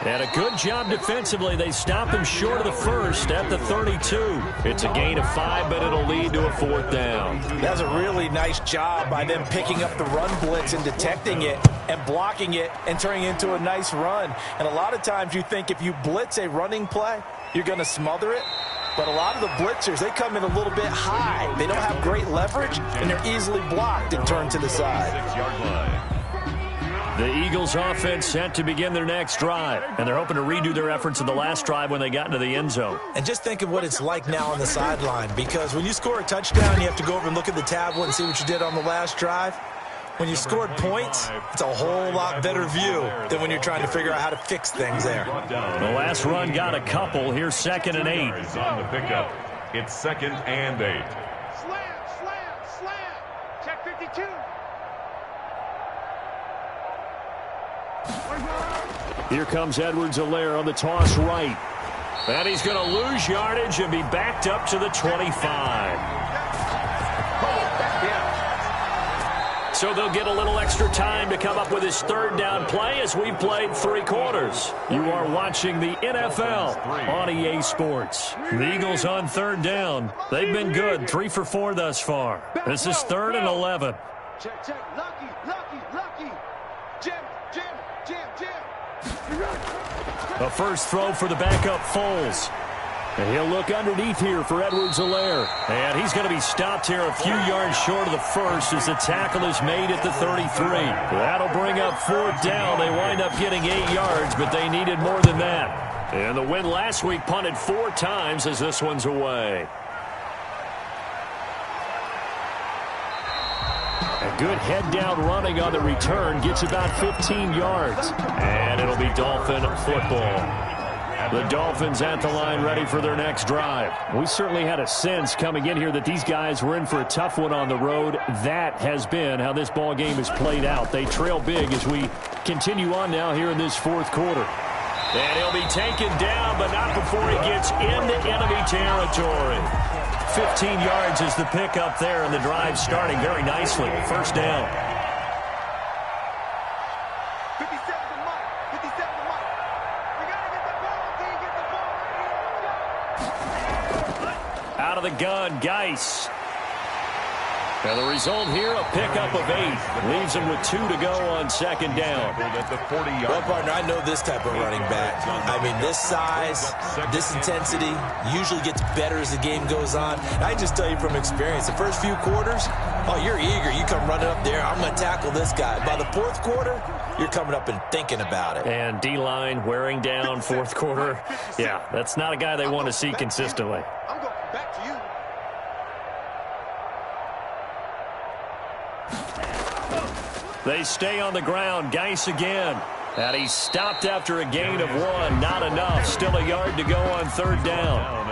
And a good job defensively. They stop him short of the 1st at the 32. It's a gain of 5, but it'll lead to a 4th down. That's a really nice job by them picking up the run blitz and detecting it and blocking it and turning it into a nice run. And a lot of times you think if you blitz a running play, you're going to smother it. But a lot of the blitzers, they come in a little bit high. They don't have great leverage, and they're easily blocked and turned to the side. 6-yard line. The Eagles offense set to begin their next drive, and they're hoping to redo their efforts in the last drive when they got into the end zone. And just think of what it's like now on the sideline, because when you score a touchdown, you have to go over and look at the tablet and see what you did on the last drive. When you scored points, it's a whole lot better view than when you're trying to figure out how to fix things there. The last run got a couple. Here's 2nd and 8. Is on the pickup. It's 2nd and 8. Slam. Check 52. Here comes Edwards-Helaire on the toss right. And he's going to lose yardage and be backed up to the 25. So they'll get a little extra time to come up with his 3rd down play as we've played 3 quarters. You are watching the NFL on EA Sports. The Eagles on 3rd down. They've been good, 3 for 4 thus far. This is 3rd and 11. Check. Lucky. Jim. A first throw for the backup Foles. And he'll look underneath here for Edwards-Helaire. And he's going to be stopped here a few yards short of the first as the tackle is made at the 33. That'll bring up 4th down. They wind up getting 8 yards, but they needed more than that. And the win last week punted 4 times as this one's away. A good head-down running on the return gets about 15 yards. And it'll be Dolphin football. The Dolphins at the line ready for their next drive. We certainly had a sense coming in here that these guys were in for a tough one on the road. That has been how this ball game has played out. They trail big as we continue on now here in this 4th quarter. And he'll be taken down, but not before he gets into enemy territory. 15 yards is the pickup there, and the drive starting very nicely. First down. Out of the gun, Geis. And the result here, a pickup of 8. Leaves him with 2 to go on 2nd down. Well, partner, I know this type of running back. I mean, this size, this intensity usually gets better as the game goes on. I just tell you from experience, the first few quarters, oh, you're eager. You come running up there, I'm going to tackle this guy. By the 4th quarter, you're coming up and thinking about it. And D-line wearing down 4th quarter. Yeah, that's not a guy they want to see consistently. I'm going back to you. They stay on the ground. Geis again. And he's stopped after a gain of 1. Not enough. Still a yard to go on 3rd down.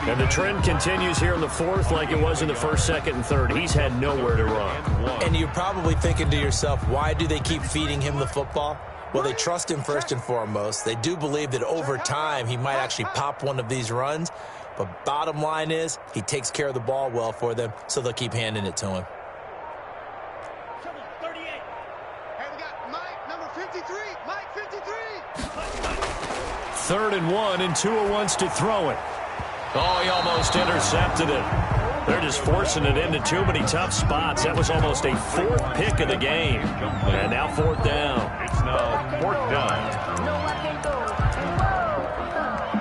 And the trend continues here in the 4th like it was in the 1st, 2nd, and 3rd. He's had nowhere to run. And you're probably thinking to yourself, why do they keep feeding him the football? Well, they trust him first and foremost. They do believe that over time he might actually pop one of these runs. But bottom line is he takes care of the ball well for them, so they'll keep handing it to him. 3rd and 1, and Tua wants to throw it. Oh, he almost intercepted it. They're just forcing it into too many tough spots. That was almost a 4th pick of the game. And now 4th down. It's now 4th down.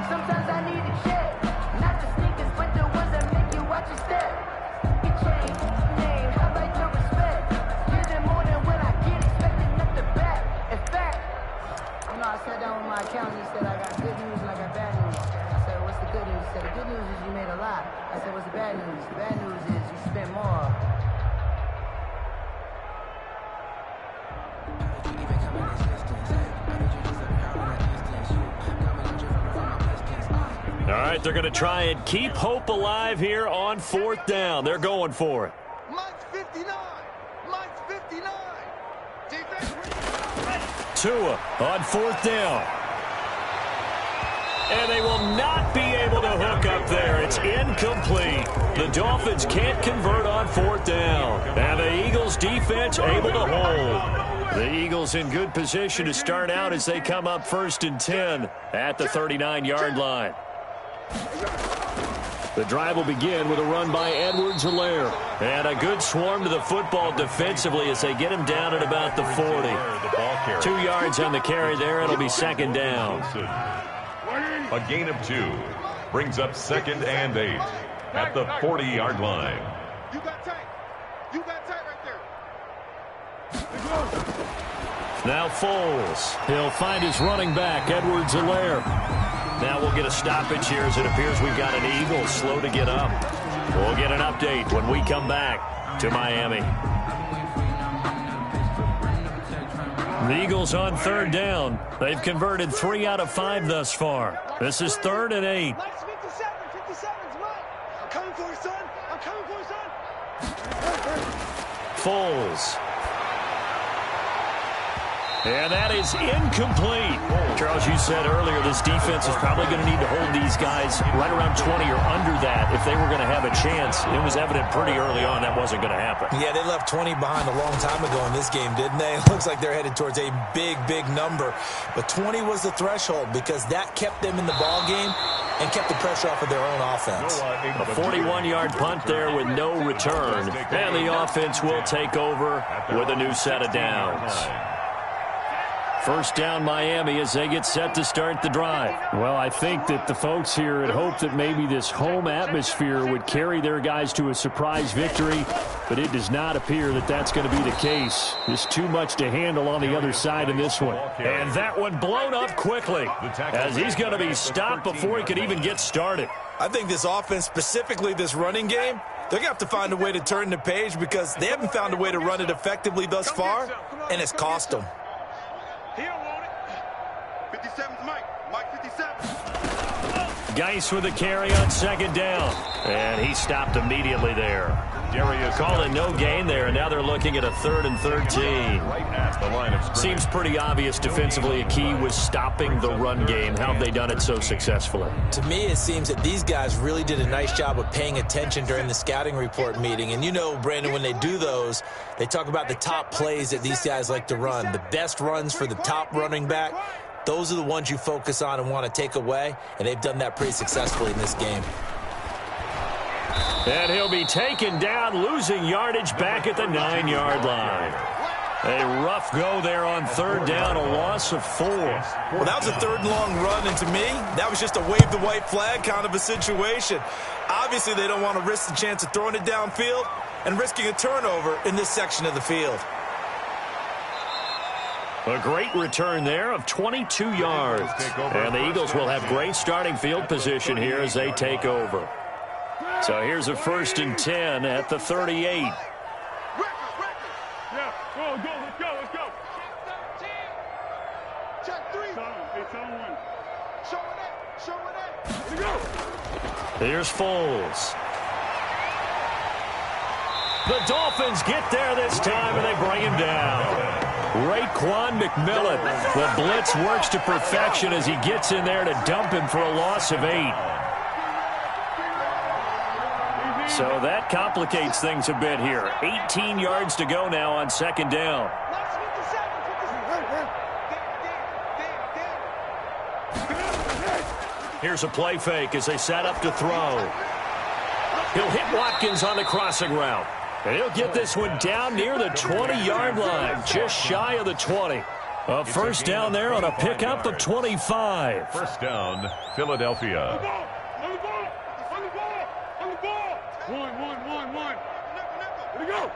Sometimes I need a check. Not the sneakers, but the ones that make you watch your step. You change name, how about your respect? Get it more than what I get, expecting nothing back. In fact, you know, I sat down with my accountant, he said I got good news and I got bad news. I said, what's the good news? He said, the good news is you made a lot. I said, what's the bad news? The bad news is you spent more. All right, they're going to try and keep hope alive here on 4th down. They're going for it. Mike's 59. Mike's 59. Defense. Tua on 4th down. And they will not be able to hook up there. It's incomplete. The Dolphins can't convert on 4th down. And the Eagles defense able to hold. The Eagles in good position to start out as they come up 1st and 10 at the 39-yard line. The drive will begin with a run by Edwards-Helaire. And a good swarm to the football defensively as they get him down at about the 40. 2 yards on the carry there. It'll be 2nd down. A gain of 2 brings up 2nd and 8 at the 40-yard line. You got tight. You got tight right there. Now Foles. He'll find his running back, Edwards-Helaire. Now we'll get a stoppage here as it appears we've got an Eagle slow to get up. We'll get an update when we come back to Miami. The Eagles on 3rd down. They've converted 3 out of 5 thus far. This is 3rd and 8. Mike's 57. 57's Mike. I'm coming for you, son. I'm coming for you, son. Foles. And that is incomplete. Charles, you said earlier this defense is probably going to need to hold these guys right around 20 or under that if they were going to have a chance. It was evident pretty early on that wasn't going to happen. Yeah, they left 20 behind a long time ago in this game, didn't they? It looks like they're headed towards a big, big number. But 20 was the threshold because that kept them in the ball game and kept the pressure off of their own offense. A 41-yard punt there with no return. And the offense will take over with a new set of downs. First down Miami as they get set to start the drive. Well, I think that the folks here had hoped that maybe this home atmosphere would carry their guys to a surprise victory, but it does not appear that that's going to be the case. There's too much to handle on the other side in this one. And that one blown up quickly as he's going to be stopped before he could even get started. I think this offense, specifically this running game, they're going to have to find a way to turn the page because they haven't found a way to run it effectively thus far, and it's cost them. He don't want it. 57's Mike. Mike 57. Geis with a carry on second down. And he stopped immediately there. Call it no gain there, and now they're looking at a 3rd and 13. Right at the line of scrimmage. Seems pretty obvious defensively a key was stopping the run game. How have they done it so successfully? To me, it seems that these guys really did a nice job of paying attention during the scouting report meeting. And you know, Brandon, when they do those, they talk about the top plays that these guys like to run. The best runs for the top running back, those are the ones you focus on and want to take away. And they've done that pretty successfully in this game. And he'll be taken down, losing yardage back at the 9-yard line. A rough go there on 3rd down, a loss of 4. Well, that was a 3rd and long run, and to me, that was just a wave the white flag kind of a situation. Obviously, they don't want to risk the chance of throwing it downfield and risking a turnover in this section of the field. A great return there of 22 yards. And the Eagles will have great starting field position here as they take over. So here's a 1st and 10 at the 38. Yeah, go, let's go. Check 3. It's on 1. Showing it. Here we go. Here's Foles. The Dolphins get there this time, and they bring him down. Raekwon McMillan. The blitz works to perfection as he gets in there to dump him for a loss of 8. So that complicates things a bit here. 18 yards to go now on 2nd down. Here's a play fake as they set up to throw. He'll hit Watkins on the crossing route. And he'll get this one down near the 20-yard line, just shy of the 20. A 1st down there on a pickup of 25. 1st down, Philadelphia. One. Here we go.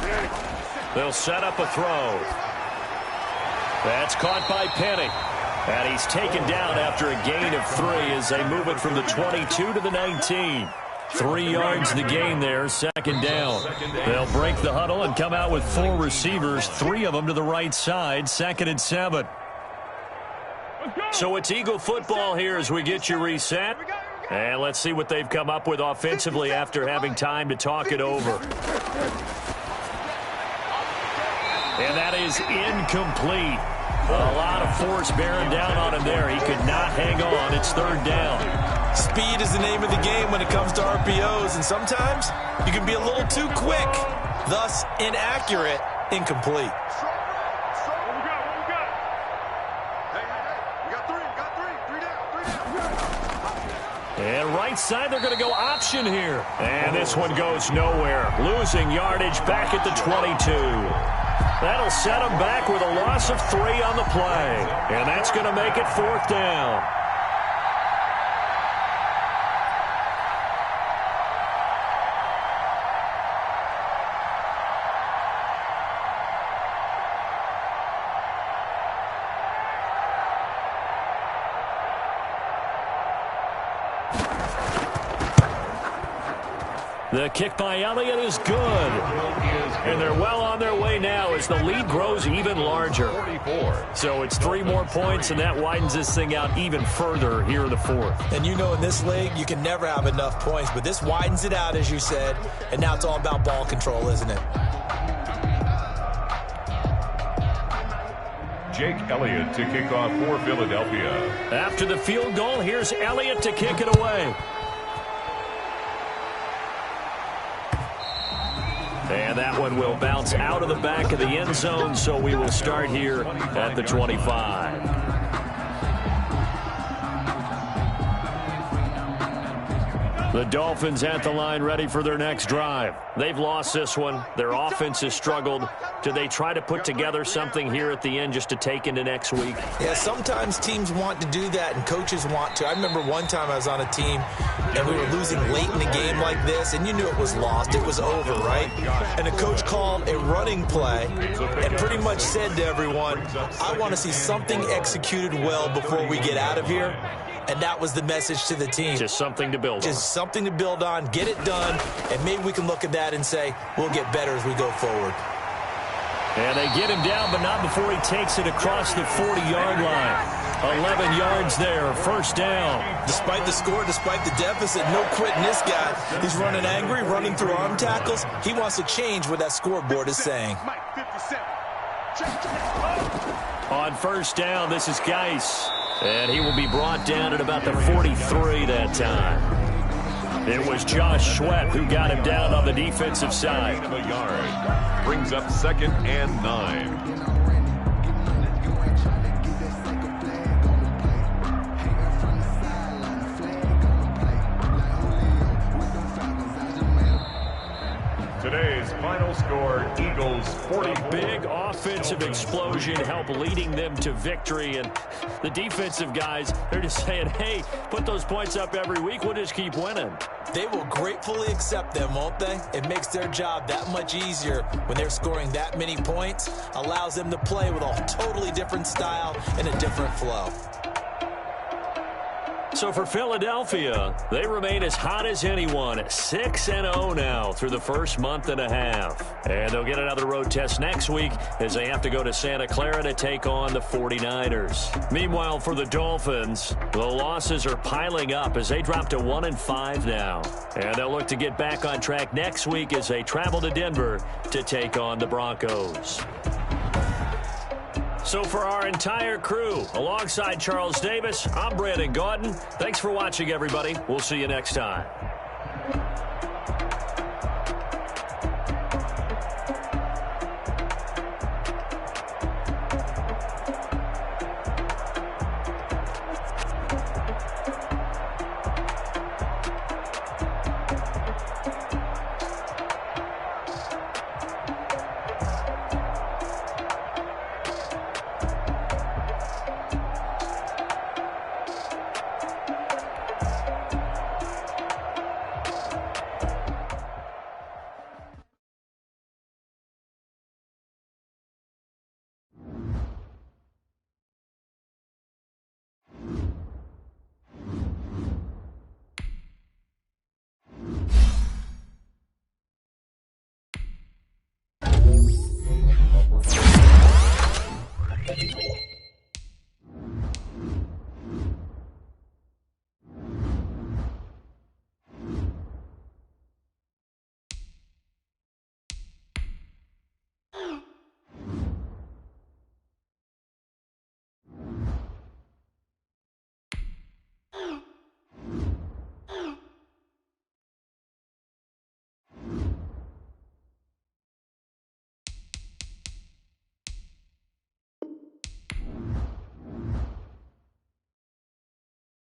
Bang. They'll set up a throw. That's caught by Penny. And he's taken down after a gain of 3 as they move it from the 22 to the 19. 3 yards the gain there, 2nd down. They'll break the huddle and come out with 4 receivers, 3 of them to the right side, 2nd and 7. So it's Eagle football here as we get you reset. And let's see what they've come up with offensively after having time to talk it over. And that is incomplete. A lot of force bearing down on him there. He could not hang on. It's 3rd down. Speed is the name of the game when it comes to RPOs, and sometimes you can be a little too quick, thus inaccurate, incomplete. And right side, they're going to go option here. And this one goes nowhere. Losing yardage back at the 22. That'll set them back with a loss of 3 on the play. And that's going to make it 4th down. The kick by Elliott is good. And they're well on their way now as the lead grows even larger. So it's 3 more points, and that widens this thing out even further here in the 4th. And you know in this league, you can never have enough points, but this widens it out, as you said, and now it's all about ball control, isn't it? Jake Elliott to kick off for Philadelphia. After the field goal, here's Elliott to kick it away. And that one will bounce out of the back of the end zone, so we will start here at the 25. The Dolphins at the line ready for their next drive. They've lost this one. Their offense has struggled. Do they try to put together something here at the end just to take into next week? Yeah, sometimes teams want to do that and coaches want to. I remember one time I was on a team and we were losing late in the game like this, and you knew it was lost. It was over, right? And the coach called a running play and pretty much said to everyone, I want to see something executed well before we get out of here. And that was the message to the team. Just something to build on. Just something to build on, get it done, and maybe we can look at that and say, we'll get better as we go forward. And they get him down, but not before he takes it across the 40-yard line. 11 yards there, first down. Despite the score, despite the deficit, no quitting this guy. He's running angry, running through arm tackles. He wants to change what that scoreboard is saying. On first down, this is Geis. And he will be brought down at about the 43 that time. It was Josh Sweat who got him down on the defensive side. A yard. Brings up 2nd and 9. Today's final score, Eagles 40. Big offensive explosion help leading them to victory. And the defensive guys, they're just saying, hey, put those points up every week. We'll just keep winning. They will gratefully accept them, won't they? It makes their job that much easier when they're scoring that many points. Allows them to play with a totally different style and a different flow. So for Philadelphia, they remain as hot as anyone, 6-0 now through the first month and a half. And they'll get another road test next week as they have to go to Santa Clara to take on the 49ers. Meanwhile, for the Dolphins, the losses are piling up as they drop to 1-5 now. And they'll look to get back on track next week as they travel to Denver to take on the Broncos. So for our entire crew, alongside Charles Davis, I'm Brandon Gaudin. Thanks for watching, everybody. We'll see you next time.